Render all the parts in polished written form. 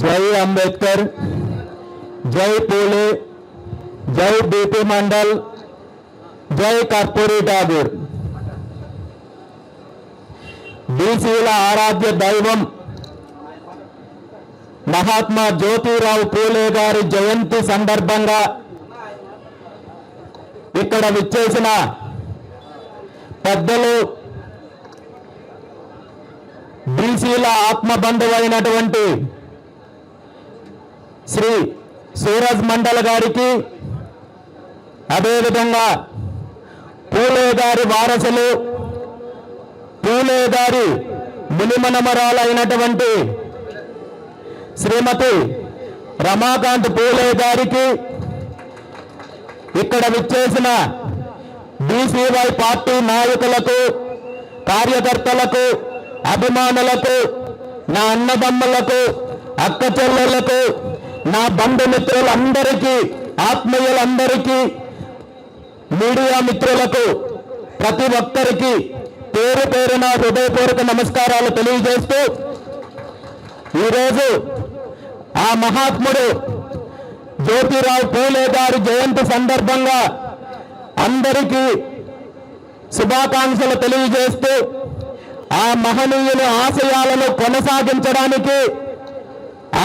जय अंबेडकर, जय पूले, जय बीपी मंडल, जय कर्पूरी ठाकुर। బీసీల ఆరాధ్య దైవం మహాత్మా జ్యోతిరావు పూలే గారి జయంతి సందర్భంగా ఇక్కడ విచ్చేసిన పెద్దలు, బీసీల ఆత్మబంధువైనటువంటి శ్రీ సూరజ్ మండల్ గారికి, అదేవిధంగా పూలే గారి వారసులు, పూలే గారి మునిమనమరాలైనటువంటి శ్రీమతి రమాకాంత్ పూలే గారికి, ఇక్కడ విచ్చేసిన బీసీవై పార్టీ నాయకులకు, కార్యకర్తలకు, అభిమానులకు, నా అన్నదమ్ములకు, అక్క చెల్లెళ్లకు, నా బంధుమిత్రులందరికీ, ఆత్మీయులందరికీ, మీడియా మిత్రులకు, ప్రతి ఒక్కరికి పేరు పేరున హృదయపూర్వక నమస్కారాలు తెలియజేస్తూ, ఈరోజు ఆ మహాత్ముడు జ్యోతిరావు పూలే గారి జయంతి సందర్భంగా అందరికీ శుభాకాంక్షలు తెలియజేస్తూ, ఆ మహనీయుల ఆశయాలను కొనసాగించడానికి,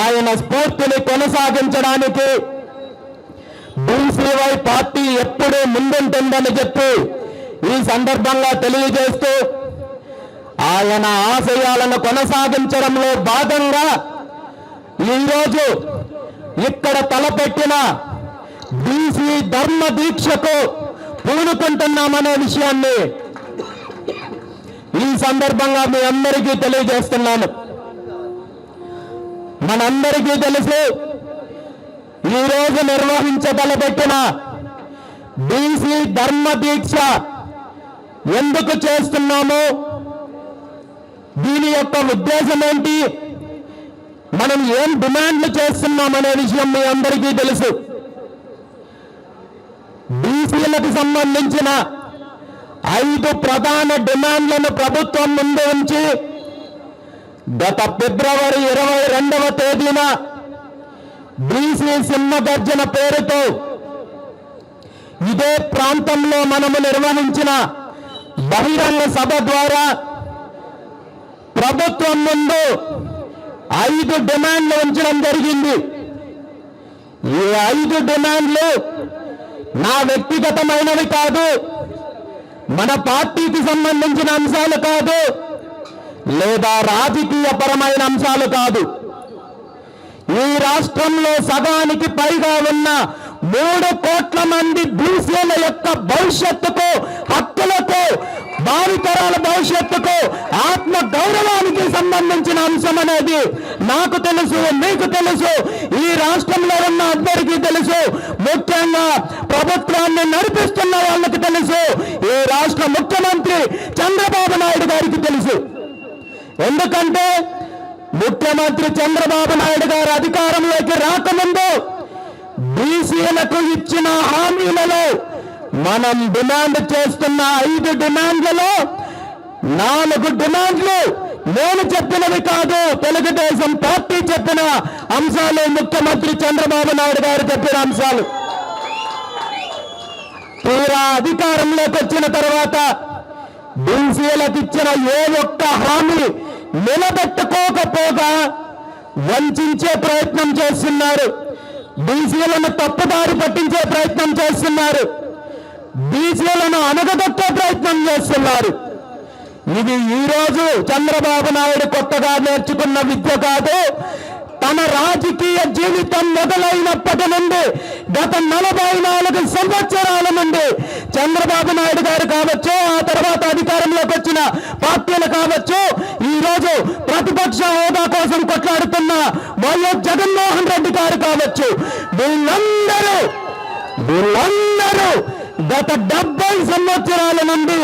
ఆయన స్ఫూర్తిని కొనసాగించడానికి బీసీవై పార్టీ ఎప్పుడూ ముందుంటుందని చెప్పి ఈ సందర్భంగా తెలియజేస్తూ, ఆయన ఆశయాలను కొనసాగించడంలో భాగంగా ఈరోజు ఇక్కడ తలపెట్టిన బీసీ ధర్మ దీక్షకు పూనుకుంటున్నామనే విషయాన్ని ఈ సందర్భంగా మీ అందరికీ తెలియజేస్తున్నాను. మనందరికీ తెలుసు, ఈరోజు నిర్వహించతలపెట్టిన బీసీ ధర్మ దీక్ష ఎందుకు చేస్తున్నామో, దీని యొక్క ఉద్దేశం ఏంటి, మనం ఏం డిమాండ్లు చేస్తున్నామనే విషయం మీ అందరికీ తెలుసు. బీసీలకు సంబంధించిన 5 ప్రధాన డిమాండ్లను ప్రభుత్వం ముందు ఉంచి గత ఫిబ్రవరి 22వ తేదీన బీసీ సింహగర్జన పేరుతో ఇదే ప్రాంతంలో మనము నిర్వహించిన బహిరంగ సభ ద్వారా ప్రభుత్వం ముందు 5 డిమాండ్లు ఉంచడం జరిగింది. ఈ 5 డిమాండ్లు నా వ్యక్తిగతమైనవి కాదు, మన పార్టీకి సంబంధించిన అంశాలు కాదు, లేదా రాజకీయ పరమైన అంశాలు కాదు. ఈ రాష్ట్రంలో సగానికి పైగా ఉన్న 3 కోట్ల మంది బీసీల యొక్క భవిష్యత్తుకు, హక్కులకు, భావితరాల భవిష్యత్తుకు, ఆత్మ గౌరవానికి సంబంధించిన అంశం అనేది నాకు తెలుసు, మీకు తెలుసు, ఈ రాష్ట్రంలో ఉన్న అందరికీ తెలుసు, ముఖ్యంగా ప్రభుత్వాన్ని నడిపిస్తున్న వాళ్ళకి తెలుసు, ఈ రాష్ట్ర ముఖ్యమంత్రి చంద్రబాబు నాయుడు గారికి తెలుసు. ఎందుకంటే ముఖ్యమంత్రి చంద్రబాబు నాయుడు గారు అధికారంలోకి రాకముందు బీసీలకు ఇచ్చిన హామీలలో మనం డిమాండ్ చేస్తున్న 5 డిమాండ్లలో 4 డిమాండ్లు నేను చెప్పినవి కాదు, తెలుగుదేశం పార్టీ చెప్పిన అంశాలు, ముఖ్యమంత్రి చంద్రబాబు నాయుడు గారు చెప్పిన అంశాలు. తీరా అధికారంలోకి వచ్చిన తర్వాత బీసీలకు ఇచ్చిన ఏ ఒక్క హామీ నిలబెట్టుకోకపోగా వంచే ప్రయత్నం చేస్తున్నారు, బీసీలను తప్పుదారి పట్టించే ప్రయత్నం చేస్తున్నారు, బీసీలను అనగదొక్కే ప్రయత్నం చేస్తున్నారు. ఇది ఈరోజు చంద్రబాబు నాయుడు కొత్తగా నేర్చుకున్న విద్య కాదు. తన రాజకీయ జీవితం మొదలైనప్పటి నుండి గత 44 సంవత్సరాల నుండి చంద్రబాబు నాయుడు గారు కావచ్చు, ఆ తర్వాత అధికారంలోకి వచ్చిన పార్టీలు కావచ్చు, ఈరోజు ప్రతిపక్ష హోదా కోసం కొట్లాడుతున్న వైఎస్ జగన్మోహన్ రెడ్డి గారు కావచ్చు, వీళ్ళందరూ గత 70 సంవత్సరాల నుండి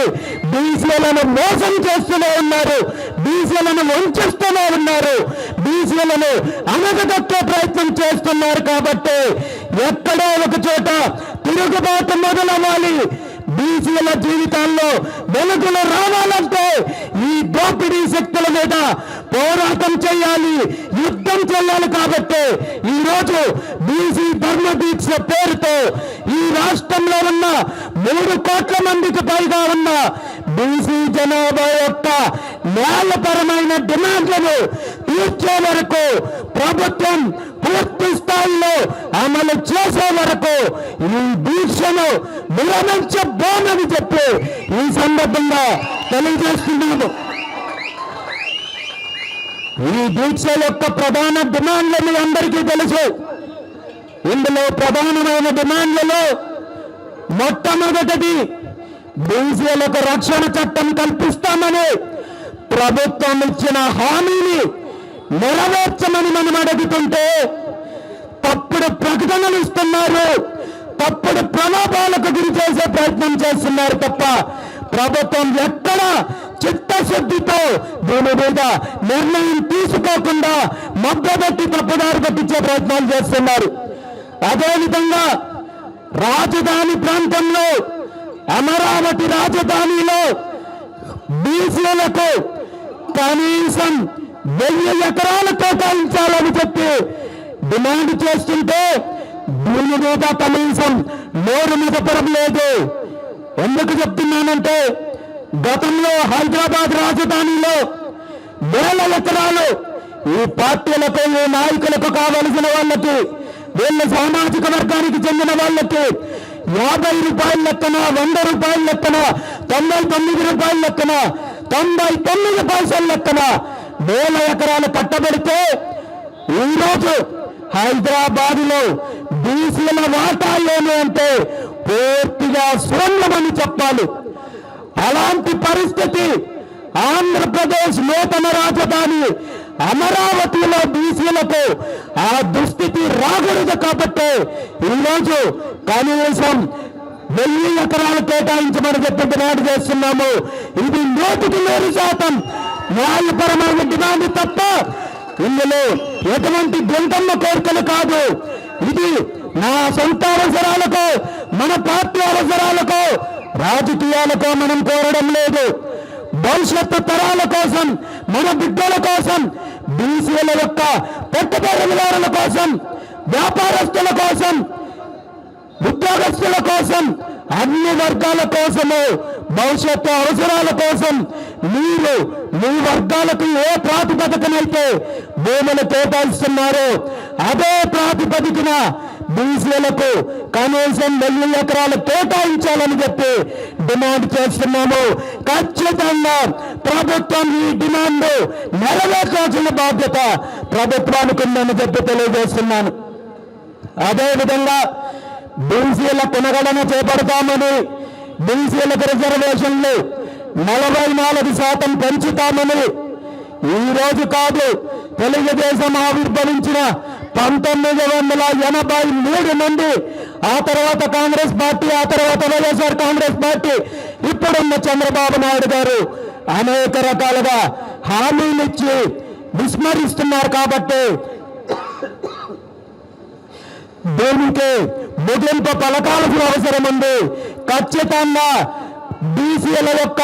బీసీలను మోసం చేస్తూనే ఉన్నారు, బీసీలను వంచిస్తూనే ఉన్నారు, బీసీలను అనగదొక్కే ప్రయత్నం చేస్తున్నారు. కాబట్టి ఎక్కడో ఒక చోట తిరుగుబాటు మొదలవ్వాలి. బీసీల జీవితాల్లో వెలుగులు రావాలంటే ఈ దోపిడీ శక్తుల మీద పోరాటం చేయాలి, యుద్ధం చేయాలి కాబట్టి ఈరోజు బీసీ ధర్మ దీక్ష పేరుతో ఈ రాష్ట్రంలో ఉన్న 3 కోట్ల మందికి పైగా ఉన్న బీసీ జనాభా యొక్క న్యాయపరమైన డిమాండ్లను తీర్చే వరకు ప్రభుత్వం పూర్తి స్థాయిలో అమలు చేసే వరకు ఈ దీక్షను విరమించబోనని చెప్పి ఈ సందర్భంగా తెలియజేస్తున్నాము. ఈ దీక్ష యొక్క ప్రధాన డిమాండ్లు మీ అందరికీ తెలుసు. ఇందులో ప్రధానమైన డిమాండ్లలో మొట్టమొదటిది బీసీలకు రక్షణ చట్టం కల్పిస్తామని ప్రభుత్వం ఇచ్చిన హామీని నెరవేర్చమని మనం అడుగుతుంటే తప్పుడు ప్రకటనలు ఇస్తున్నారు, తప్పుడు ప్రలోభాలకు గురి చేసే ప్రయత్నం చేస్తున్నారు తప్ప ప్రభుత్వం ఎక్కడ చిత్తశుద్ధితో దీని మీద నిర్ణయం తీసుకోకుండా మధ్యపెట్టి తప్పుదారి పట్టించే ప్రయత్నాలు చేస్తున్నారు. అదేవిధంగా రాజధాని ప్రాంతంలో అమరావతి రాజధానిలో బీసీలకు కనీసం 1000 ఎకరాలు కేటాయించాలని చెప్పి డిమాండ్ చేస్తుంటే దీని మీద కనీసం నోరు మెదపడం లేదు. ఎందుకు చెప్తున్నానంటే గతంలో హైదరాబాద్ రాజధానిలో 1000 ఎకరాలు ఈ పార్టీలకు ఈ నాయకులకు కావలసిన వాళ్ళకి వీళ్ళ సామాజిక వర్గానికి చెందిన వాళ్ళకి 50 రూపాయల లెక్కన 100 రూపాయల లెక్కన 99 రూపాయల లెక్కన 99 పైసల లెక్కన 1000 ఎకరాలు కట్టబెడితే ఈరోజు హైదరాబాద్ లో బీసీల వాటా ఏమి అంటే పూర్తిగా శూన్యమని చెప్పాలి. అలాంటి పరిస్థితి ఆంధ్రప్రదేశ్ నూతన రాజధాని అమరావతిలో బీసీలకు ఆ దుస్థితి రాకూడదు కాబట్టి ఈరోజు కనీసం 1000 ఎకరాలు కేటాయించమని చెప్పి డిమాండ్ చేస్తున్నాము. ఇది 100% న్యాయపరమైన డిమాండ్ తప్ప ఇందులో ఎటువంటి గొంతమ్మ కోరికలు కాదు. ఇది నా సొంత అవసరాలకు, మన పార్టీ అవసరాలకు, రాజకీయాలకు మనం కోరడం లేదు. భవిష్యత్తు తరాల కోసం, మన బిడ్డల కోసం, బీసీల యొక్క పెట్టుబడిదారుల కోసం, వ్యాపారస్తుల కోసం, ఉద్యోగస్తుల కోసం, అన్ని వర్గాల కోసము భవిష్యత్తు అవసరాల కోసం మీరు మీ వర్గాలకు ఏ ప్రాతిపదికనైతే భూములు కేటాయిస్తున్నారో అదే ప్రాతిపదికన బీసీలకు కనీసం 1000 ఎకరాలు కేటాయించాలని చెప్పి డిమాండ్ చేస్తున్నాము. ఖచ్చితంగా ప్రభుత్వం ఈ డిమాండ్ నెరవేర్చాల్సిన బాధ్యత ప్రభుత్వానికి ఉందని చెప్పి తెలియజేస్తున్నాను. అదేవిధంగా బీసీల పునగణన చేపడతామని, బీసీలకు రిజర్వేషన్లు 44% పెంచుతామని ఈ రోజు కాదు, తెలుగుదేశం ఆవిర్భవించిన 1983 నుండి, ఆ తర్వాత కాంగ్రెస్ పార్టీ, ఆ తర్వాత వైఎస్ఆర్ కాంగ్రెస్ పార్టీ, ఇప్పుడున్న చంద్రబాబు నాయుడు గారు అనేక రకాలుగా హామీలు ఇచ్చి విస్మరిస్తున్నారు. కాబట్టి దీనికి ముగింపు పలకాల్సిన అవసరం ఉంది. ఖచ్చితంగా బీసీల యొక్క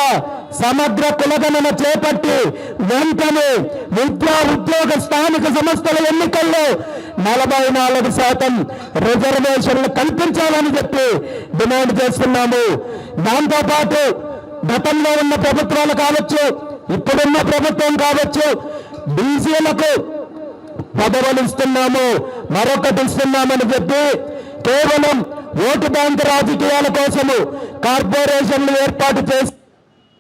సమగ్ర కులగణన చేపట్టి వెంటనే విద్యా ఉద్యోగ స్థానిక సంస్థల ఎన్నికల్లో 44% రిజర్వేషన్లు కల్పించాలని చెప్పి డిమాండ్ చేస్తున్నాము. దాంతోపాటు గతంలో ఉన్న ప్రభుత్వాలు కావచ్చు, ఇప్పుడున్న ప్రభుత్వం కావచ్చు, బీసీలకు పదవులు ఇస్తున్నాము, మరొకటి ఇస్తున్నామని చెప్పి కేవలం ఓటు బ్యాంకు రాజకీయాల కోసము కార్పొరేషన్లు ఏర్పాటు చేసి